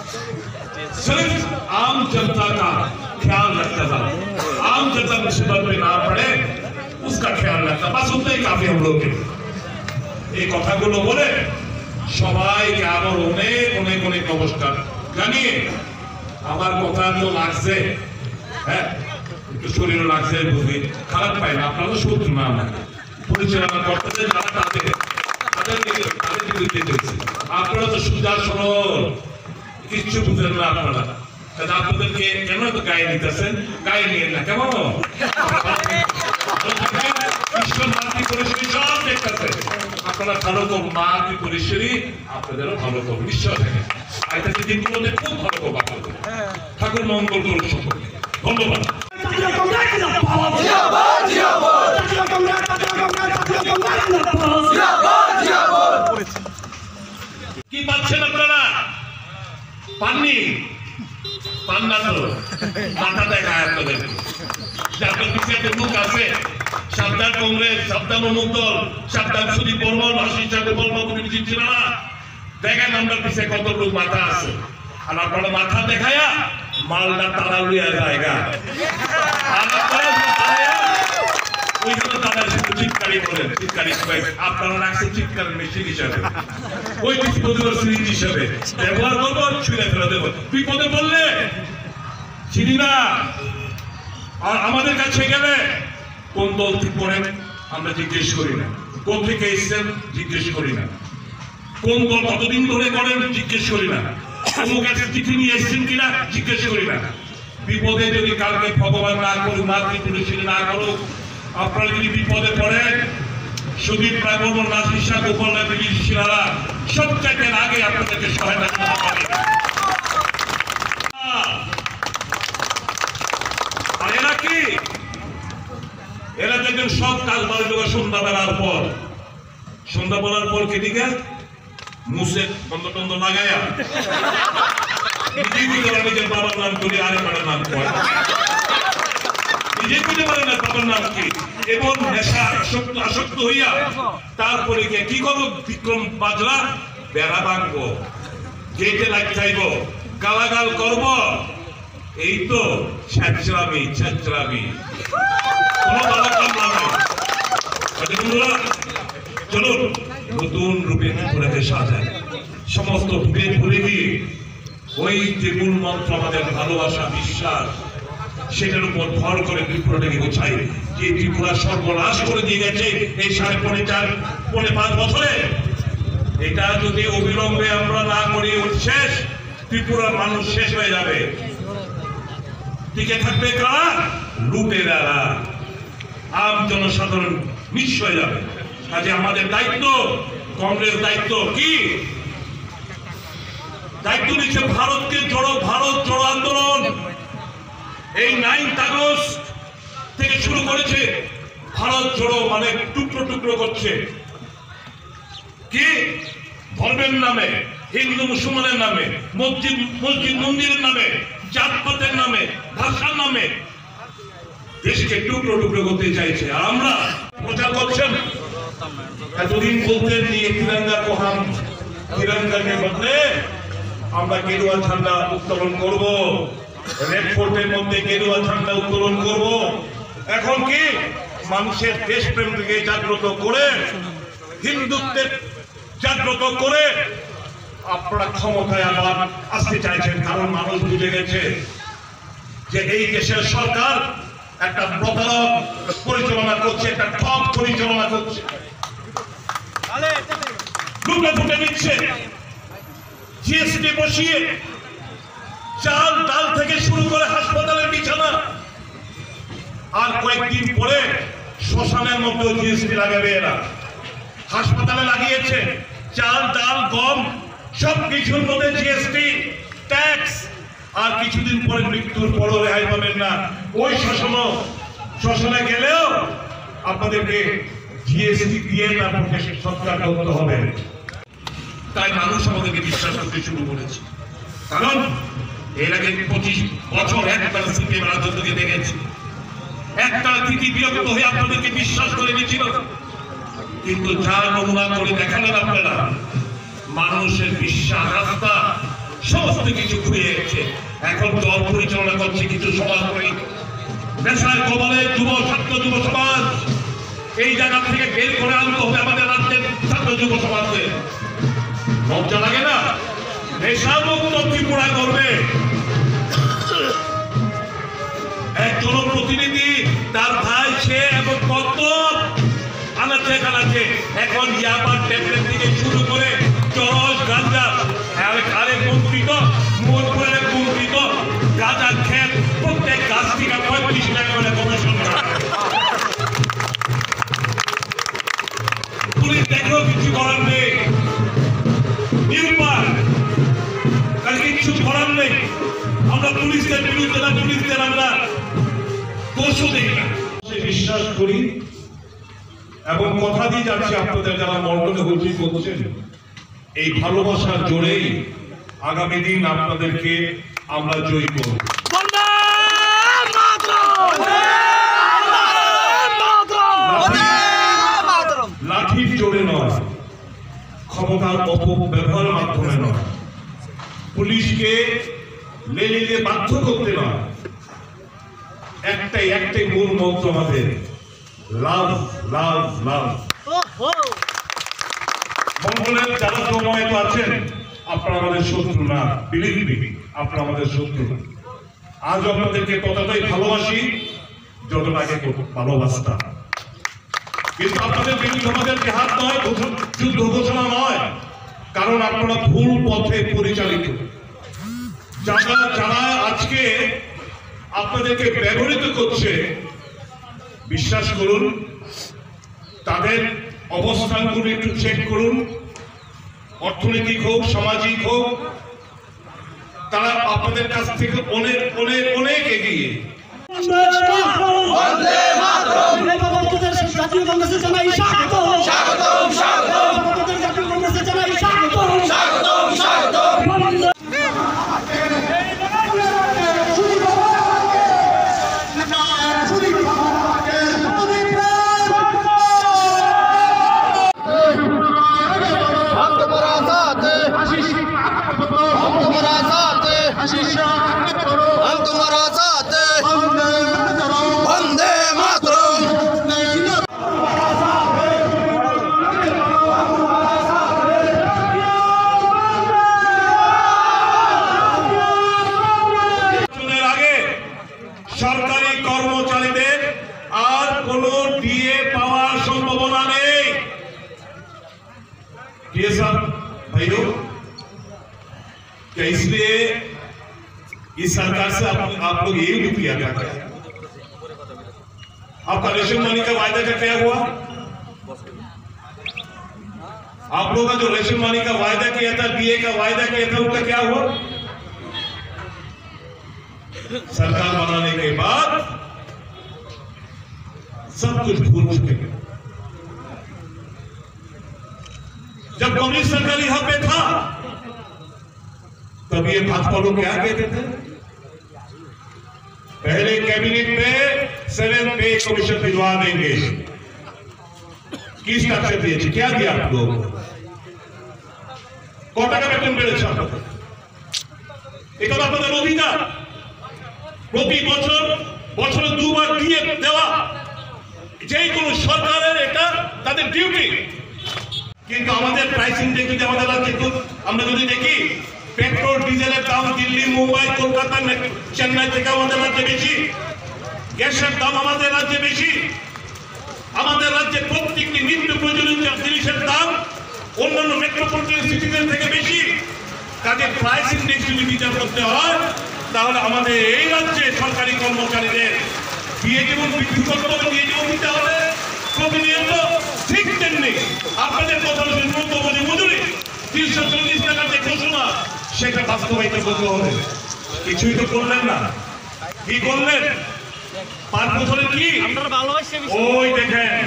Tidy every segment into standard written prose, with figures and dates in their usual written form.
सिर्फ आम जनता का ख्याल रखता था, आम जनता मुसीबत में ना पड़े उसका ख्याल रखता, बस उतना ही काफी हम लोग के। এই কথাগুলো বলে সবাইকে আবার অনেক অনেক অনেক নমস্কার জানিয়ে আমার কথা তো লাগছে, হ্যাঁ একটু শরীরও লাগছে, বুঝি খারাপ পাই না, আপনারা শত্রু না আমাকে পরিচালনা করতে যারা তাদেরকে দিতেছি। আপনারা তো সুজা সরল, কিচ্ছু বুঝেন না আপনারা, আপনাদেরকে কেন তো গায়ে নিতেছেন, গায়ে নিয়ে না কেমন আপনারা ভালো করবো, মা ত্রিপুরেশ্বরী আপনাদেরও ভালো করবো, নিশ্চয় থাকে আইতাতে দিনগুলোতে খুব ভালো করবো আপনাদের। ঠাকুর মঙ্গল করুন সকলকে, ধন্যবাদ। কি পাচ্ছেন আপনারা? পাননি? পান না তো মাথা দেখায় আপনাদের, আপনার পিছিয়ে মুখ আছে, সাবধান কংগ্রেস, সাবধান অমুক দল, সাবধান সুদীপ বর্মন, আশিস চাকরি বর্মন, তুমি চিনছিল না? দেখেন আমরা পিছিয়ে কত লোক মাথা আছে, আর আপনারা মাথা দেখায়া মালটা তারা লইয়া জায়গা ওইখানে তারা শুধু চিৎকারি করেন, চিৎকারি আপনারা রাখছেন চিৎকারের মেশিন হিসাবে, ওই বিপদের সিরিজ হিসাবে ব্যবহার করবো, ছুঁড়ে ফেলে দেবো। বিপদে বললে চিনি না, আর আমাদের কাছে গেলে কোন দল ঠিক করেন আমরা জিজ্ঞেস করি না, কোন থেকে এসছেন জিজ্ঞেস করি না, কোন দল কতদিন ধরে করেন জিজ্ঞেস করি না, অমুক একটা চিঠি নিয়ে এসছেন কিনা জিজ্ঞেস করি না। বিপদে যদি কালকে ভগবান না করুক, মাতৃপুরুষের না করুক, আপনারা যদি বিপদে পড়েন, সুদীপ রায় বর্মন, নাসির শাহ, গোপাল রায়, শিলারা সব চাইতেন আগে আপনাদেরকে সহায়তা করতে পারে। আর এরা কি, এরা দেখবেন সব কাজ বাড়ি দেওয়া সন্ধ্যা বেলার পর, সন্ধ্যা বেলার পর কেদিকে মুসে বন্ধ টন্ধ লাগাইয়া নিজের বাবার নাম করি, আরে বাবার নাম করে নিজে বুঝতে পারে না বাবার নাম কি, এবং নেশা আসক্ত হইয়া তারপরে গিয়ে কি করবো, বিক্রম বাজরা বেড়া ভাঙবো, গেটে লাগ চাইব, গালাগাল করব, এই তো ছেঁচড়ামি ছেঁচড়ামি, কোনো ভালো কাম না। চলুন নতুন রূপে ত্রিপুরাকে সাজায়, সমস্ত ভুলে ভুলে গিয়ে ওই যে মূল মন্ত্র আমাদের ভালোবাসা, বিশ্বাস, সেটার উপর ভর করে ত্রিপুরাটাকে গোছাই। যে ত্রিপুরা সর্বনাশ করে দিয়ে গেছে এই 4.5 বছরে, এটা যদি অবিলম্বে আমরা না করি শেষ, ত্রিপুরার মানুষ শেষ হয়ে যাবে। টিকে থাকবে কারা? লুটেরারা, আম জনসাধারণ নিঃস্ব হয়ে যাবে। কাজে আমাদের দায়িত্ব, কংগ্রেস দায়িত্ব কি? দায়িত্ব নিচ্ছে ভারতকে জড়ো, ভারত জড়ো আন্দোলন। এই 9 আগস্ট থেকে শুরু করেছে ভারত জড়ো, মানে টুকরো টুকরো করছে কি? ধর্মের নামে, হিন্দু মুসলমানের নামে, মসজিদ মন্দিরের নামে, জাতপাতের নামে, ভাষার নামে দেশকে টুকরো টুকরো করতে চাইছে। আর আমরা প্রচার করছেন, এতদিন বলতেন নিয়ে তিরঙ্গা কো হাম তিরঙ্গা কে বদলে আমরা গেরুয়া ঝান্ডা উত্তোলন করব, রেড ফোর্টের মধ্যে গেরুয়া ঝান্ডা উত্তোলন করব। এখন কি মানুষের দেশপ্রেম থেকে জাগ্রত করে, হিন্দুত্বের জাগ্রত করে আপনারা ক্ষমতায় আবার আসতে চাইছেন, কারণ মানুষ বুঝে গেছে যে এই দেশের সরকার একটা প্রতারক পরিচালনা করছে, একটা ঠক পরিচালনা করছে, লুটে ফুটে নিচ্ছে। জিএসটি বসিয়ে চাল ডাল থেকে শুরু করে হাসপাতালের বিছানা, আর কয়েকদিন পরে শ্মশানের মধ্যেও জিএসটি লাগাবে এরা। হাসপাতালে লাগিয়েছে চাল ডাল গম সবকিছুর মধ্যে জিএসটি ট্যাক্স, আর কিছুদিন পরে মৃত্যুর পরও রেহাই পাবেন না। ওই শ্মশানে গেলেও আপনাদেরকে জিএসটি দিয়ে আপনাকে সৎকার করতে হবে। তাই মানুষ আমাদেরকে বিশ্বাস করতে শুরু করেছে, কারণ এর আগে 25 বছর একবার সিপিএম রাজত্বকে দেখেছি, একটা তিথি বিরক্ত হয়ে আপনাদেরকে বিশ্বাস করে নিয়েছিল, কিন্তু যা নমুনা করে দেখালেন আপনারা, মানুষের বিশ্বাস আস্থা সমস্ত কিছু ঘুরিয়ে গেছে। এখন দল পরিচালনা করছে কিছু সমাজকর্মী, নেশার কবলে যুব ছাত্র যুব সমাজ। এই জায়গা থেকে বের করে আনতে হবে আমাদের রাজ্যের ছাত্র যুব সমাজকে। লজ্জা লাগে না? নেশামুক্ত ত্রিপুরা করবে এক জনপ্রতিনিধি, তার ভাই সে এবং কত আনাচে কানাচে এখন ইয়াবার ট্যাবলেট থেকে শুরু করে চরস গাঁজা, আরেক মন্ত্রী তো মোহনপুরের মন্ত্রী তো গাঁজা খেত প্রত্যেক গাছ থেকে 35 টাকা করে কমিশন করা। পুলিশ দেখেও কিছু করার নেই, নিরুপায়, কিছু করার নেই। আমরা পুলিশদের বিরুদ্ধে না, পুলিশদের আমরা দোষও দেখি না, বিশ্বাস করি এবং কথা দিয়ে যাচ্ছি আপনাদের যারা মন্ডলে উপস্থিত করছেন, এই ভালোবাসার জোরেই আগামী দিন আপনাদেরকে আমরা জয়ী করব। লাঠির জোরে নয়, ক্ষমতার অপব্যবহারের মাধ্যমে নয়, পুলিশকে লেলিতে বাধ্য করতে নয়, একটাই মূল মন্ত্র আমাদের, লাভ লাভ লাভ। মঙ্গলের যারা জমায়েত আছেন, আপনারা আমাদের শত্রু না, বিলিভ মি, আপনারা আমাদের শত্রু। আজ আপনাদেরকে ততটাই ভালোবাসি যতটা আগে ভালোবাসতাম, কিন্তু আপনাদের বিরুদ্ধে আমাদের জেহাদ নয়, যুদ্ধ ঘোষণা নয়, কারণ আপনারা ভুল পথে পরিচালিত। যারা আজকে আপনাদেরকে ব্যবহৃত করছে, বিশ্বাস করুন তাদের অবস্থানগুলো একটু চেক করুন, অর্থনৈতিক হোক সামাজিক হোক, তারা আপনাদের কাছ থেকে অনেক অনেক অনেক এগিয়ে। জাতীয় কংগ্রেসে জানাই স্বাগতম, স্বাগতম, স্বাগতম। জাতীয় কংগ্রেসে জানাই স্বাগতম, স্বাগতম, স্বাগতম। সরকারি কর্মচারীদের আর কোনো ডিএ পাওয়ার সম্ভাবনা নেই। डियर साहब, भाइयों, क्या इसलिए इस सरकार से आप लोग यही भी किया था? आपका रेशन मनी का वायदा का क्या हुआ? आप लोगों का जो रेशन मनी का वायदा किया था, डीए का वायदा किया था, उसका क्या हुआ? सरकार बनाने के बाद सब कुछ भूल चुके हैं। जब कम्युनिस्ट सरकार यहां पे था, तब ये भाजपा लोग क्या कहते थे? पहले कैबिनेट में 7 पे कमीशन भिजवा देंगे। किस टाका दिए? क्या दिया आप लोग? कौन टाका वेतन বেড়েছে আপনাদের? এটা আপনাদের অধিকার। প্রতি বছরে 2 বার দিয়ে দেওয়া যে কোনো সরকারের এটা তাদের ডিউটি। কিন্তু আমাদের প্রাইসিং দেখে আমাদের রাজ্যে আমরা যদি দেখি, পেট্রোল ডিজেলের দাম দিল্লি, মুম্বাই, কলকাতা, চেন্নাই থেকে আমাদের রাজ্যে বেশি, গ্যাসের দাম আমাদের রাজ্যে বেশি, আমাদের রাজ্যে প্রত্যেকটি নিত্য প্রয়োজনীয় জিনিসের দাম অন্যান্য মেট্রোপলিটন সিটিজের থেকে বেশি। কাজে প্রাইস ইন্ডেক্স যদি বিচার করতে হয়, তাহলে আমাদের এই রাজ্যে সরকারি কর্মচারীদের দিয়ে যেমন বৃদ্ধি করতে হবে, দিয়ে যেমন দিতে হবে প্রতিনিয়ত, ঠিক তেমনি আপনাদের কথা ন্যূনতম মজুরি 340 টাকার যে ঘোষণা, সেটা বাস্তবায়িত করতে হবে। কিছুই তো করলেন না। কি করলেন? 5 বছরে কি ওই দেখেন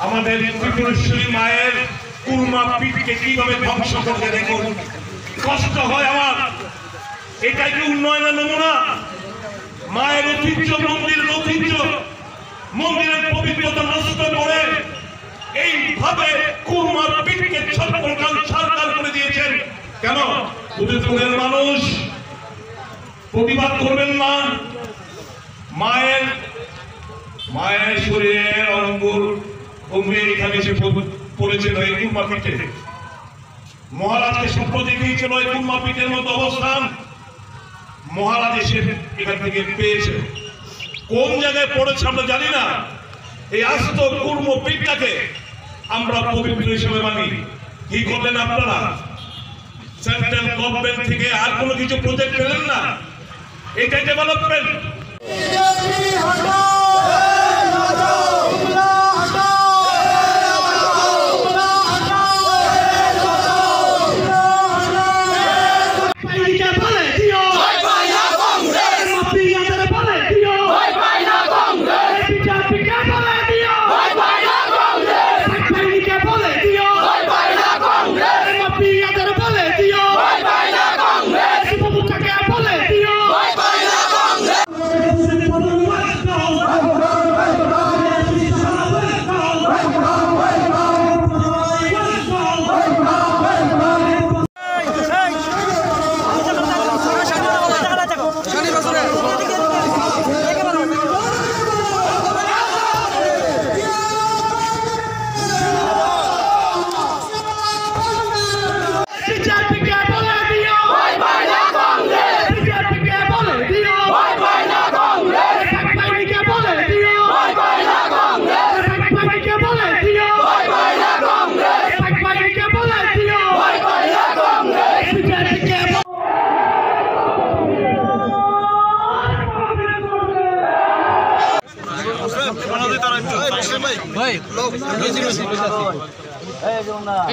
আমাদের ত্রিপুরেশ্বরী মায়ের কুরমা পিঠকে কিভাবে ধ্বংস করতে দেখুন। কষ্ট হয় আমার। এটাই কি উন্নয়নের নমুনা? মায়ের ঐতিহ্য, মন্দিরের ঐতিহ্য, মন্দিরের পবিত্রতা নষ্ট করে এইভাবে কুরমার পিঠকে ছাড়কার করে দিয়েছেন। কেন উদয়পুরের মানুষ প্রতিবাদ করবেন না? মায়ের শরীরের অঙ্গুর এখানে এসে পড়েছিল এই কুরমা পিঠে। মহারাজকে স্বপ্ন দেখিয়েছিল এই কুরমা পিঠের মতো অবস্থান, মহারাজ এসে এখান থেকে পেয়েছে। কোন জায়গায় পড়েছে আমরা জানি না। এই আস্ত কুর্ম পিঠটাকে আমরা পবিত্র হিসেবে মানি। কি করলেন আপনারা? সেন্ট্রাল গভর্নমেন্ট থেকে আর কোনো কিছু প্রজেক্ট পেলেন না। এটাই ডেভেলপমেন্ট।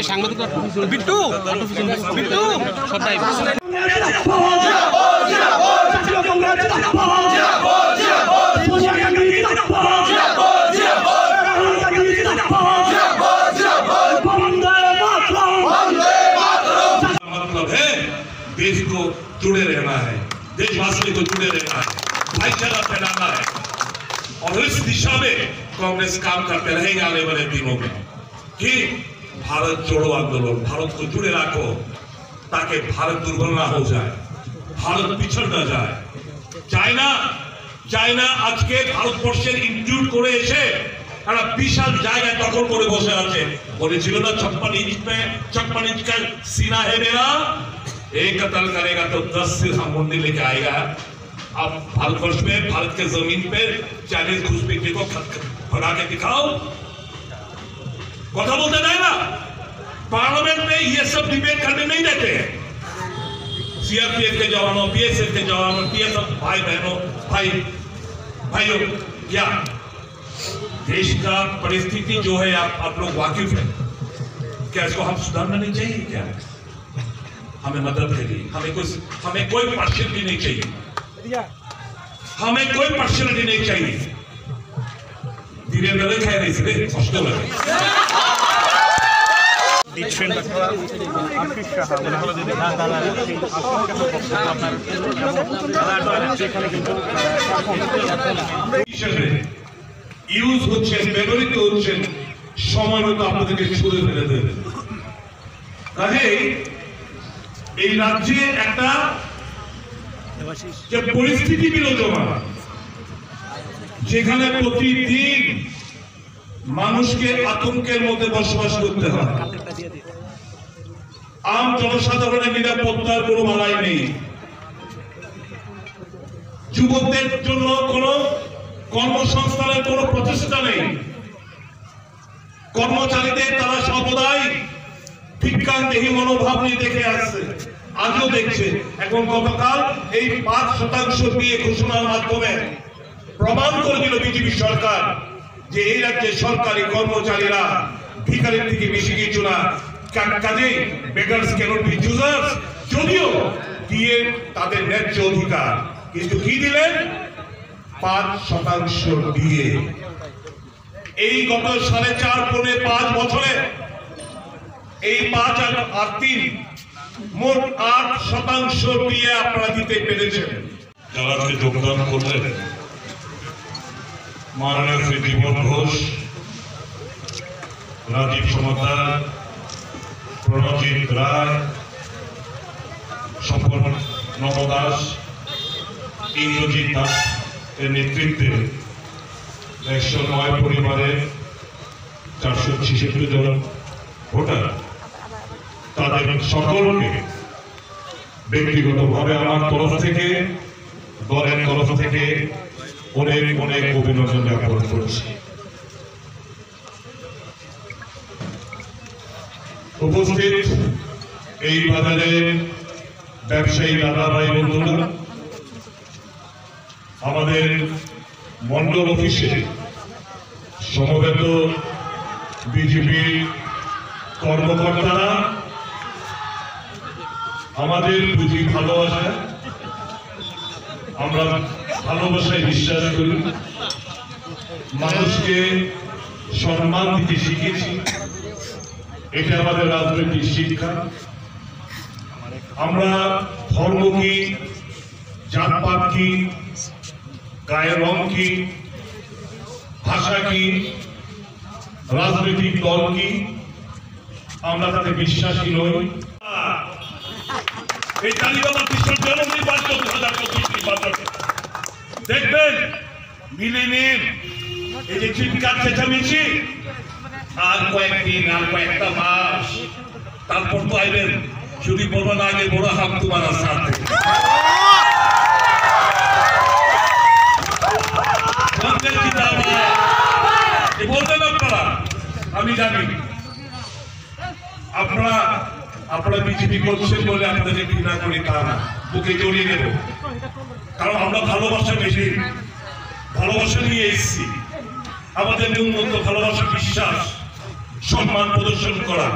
সাংবাদিক বিট্টু বিট্টু সবাই देश को जुड़े रहना है, देशवासियों को जुड़े रहना है, भाईचारा फैलाना है और इस दिशा में कांग्रेस काम करते रहेंगे आने वाले दिनों में कि भारत जोड़ो आंदोलन, भारत को जुड़े रखो ताकि भारत दुर्बल ना हो जाए, भारत पिछड़ ना जाए। चाइना आज के भारतवर्षের इंक्लूड করে এসে একটা বিশাল জায়গা দখল করে বসে আছে। বলেছিল না 56 इंच का सीना है मेरा, एक कत्ल करेगा तो 10 सिर हम मुंडी लेके आएगा। अब भारतवर्ष में भारत के जमीन पे चाइनीज घुसपैठी को भगा के दिखाओ। কথা বলতে দেয় না, पार्लियामेंट में ये सब डिबेट करने नहीं देते हैं। सीआरपीएफ के जवानों, बीएसएफ के जवानों, टीएसएफ भाई बहनों, भाइयों, क्या देश का परिस्थिति जो है आप लोग वाकिफ हैं? क्या इसको हम सुधारना नहीं चाहिए? क्या हमें मदद करिए, हमें कोई पार्शियलिटी नहीं चाहिए, हमें कोई पार्शियलिटी नहीं चाहिए। धीरे धीरे खाए नहीं से कष्ट लगे। ইউজ হচ্ছেন, ব্যবহৃত হচ্ছেন, সময় মতো আপনাদেরকে ছুড়ে ফেলে দেবেন। কাজে এই রাজ্যে একটা যে পরিস্থিতি বিরাজমান, যেখানে প্রতিদিন মানুষকে আতঙ্কের মধ্যে বসবাস করতে হয়, আম জনসাধারণের নিরাপত্তার কোনো মালাই নেই, যুবকদের জন্য কোনো কর্মসংস্থানের কোনো প্রচেষ্টা নেই, কর্মচারীদের তারা সর্বদাই ভিক্ষান্দেহী মনোভাব নিয়ে দেখে আসছে, আজও দেখছে। এখন গতকাল এই 5% দিয়ে ঘোষণার মাধ্যমে প্রমাণ করে দিল বিজেপি সরকার যে এই রাজ্যে সরকারি কর্মচারীরা ভিখারির থেকে বেশি কিছু না। কাজেই বেগার্স ক্যানট বি চুজার্স, যদিও দিয়ে তাদের ন্যায্য অধিকার, কিন্তু কি দিলেন? 5% দিয়ে। এই গত 4.5 বছরে এই 5 আর 3 মোট 8% দিয়ে আপনারা দিতে পেরেছেন। যারা যোগদান করলেন, মাননীয় শ্রী বিমল ঘোষ, রাজীব সমাদার, প্রণজিৎ রায়, স্বপন নবদাস, ইন্দ্রজিৎ দাস এর নেতৃত্বে 109 পরিবারের 466 জন ভোটার, তাদের সকলকে ব্যক্তিগতভাবে আমার তরফ থেকে, দলের তরফ থেকে অনেক অনেক অভিনন্দন জ্ঞাপন করছি। উপস্থিত এই বাজারের ব্যবসায়ী দাদা ভাই বন্ধুরা, আমাদের মন্ডল অফিসে সমবেত বিজেপির কর্মকর্তারা, আমাদের বুঝি ভালোবাসা, আমরা ভালোবাসায় বিশ্বাস করি, মানুষকে সম্মান দিতে শিখেছি, এটা আমাদের রাজনৈতিক শিক্ষা। আমরা ধর্ম কি, জাতপাত কি, গায়ের রং কি, ভাষা কি, রাজনৈতিক দল কি, আমরা তাতে বিশ্বাসী নই। এই তালিবাবাদ বিসর্জন নির্বাচন 2025 নির্বাচনে দেখবেন মিলে নিন, এই যে চিৎকার চেঁচামেচি, আর কয়েকদিন, আর কয়েকটা মাস, তারপর তো আইবেন যদি বলবেন আগে বড় হাত তোমার সাথে বলবেন আপনারা। আমি জানি আপনারা বিজেপি করছেন বলে আপনাদের ঘৃণা করি তা না, বুকে জড়িয়ে নেব, কারণ আমরা ভালোবাসা বেশি, ভালোবাসা নিয়ে এসেছি। আমাদের ন্যূনতম ভালোবাসা, বিশ্বাস, সম্মান প্রদর্শন করা।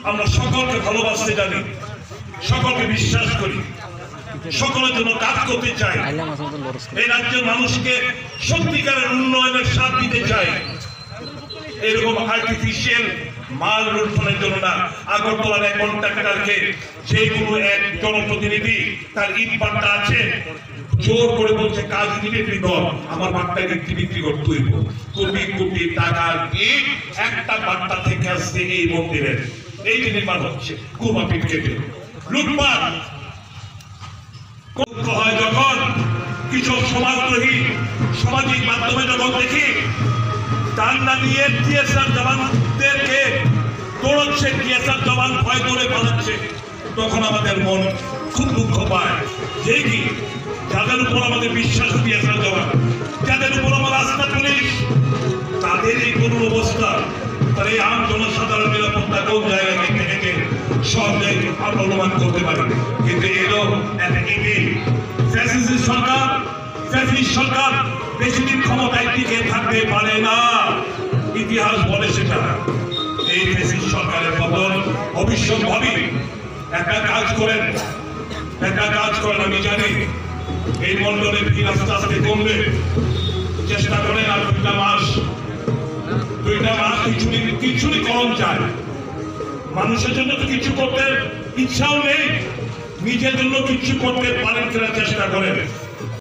আমরা সকলকে ভালোবাসতে জানি, সকলকে বিশ্বাস করি, সকলের জন্য কাজ করতে চাই, এই রাজ্যের মানুষকে সত্যিকারের উন্নয়নের সাথ দিতে চাই। এরকম আর্টিফিশিয়াল মাল লুণ্ঠনের জন্য না। আগরতলার এক কন্ট্রাক্টরকে যে কোনো এক জনপ্রতিনিধি তার ইট বাট্টা আছে, জোর করে বলছে কাজ দিলে তুই দল, আমার বাট্টাকে বিক্রি করতে হইব। কোটি কোটি টাকার ইট একটা বাট্টা থেকে আসছে এই মন্দিরের, এই যে নির্মাণ হচ্ছে কুমাপিট কেটে লুটপাট হয়। যখন কিছু সমাজদ্রোহী সামাজিক মাধ্যমে যখন দেখি ডান্ডা নিয়ে টিএসআর জওয়ানদেরকে দৌড়চ্ছে, টিএসআর জওয়ান ভয় দৌড়ে পালাচ্ছে, তখন আমাদের মন খুব দুঃখ পায়। যে কি যাদের উপর আমাদের বিশ্বাস, টিএসআর জওয়ান, যাদের উপর আমার আস্থা পুলিশ, তাদের এই করুণ অবস্থা, তার এই আম জনসাধারণ নিরাপত্তা কোন জায়গায় থেকে সহজে আমরা অনুমান করতে পারি। কিন্তু এলো ফ্যাসিস্ট সরকার, ফ্যাসিস্ট সরকার বেশি দিন ক্ষমতায় টিকে থাকতে পারে না, ইতিহাস বলে সেটা। এই ফ্যাসিস্ট সরকারের পতন ভবিষ্যৎভাবী। একটা কাজ করেন, আমি জানি এই মন্ডলের ভিড় আস্তে আস্তে কমবে, চেষ্টা করেন আর 2টা মাস কিছুই করণ চায়। মানুষের জন্য তো কিছু করতে ইচ্ছাও নেই, নিজের জন্য কিছু করতে পারেন কিনা চেষ্টা করেন।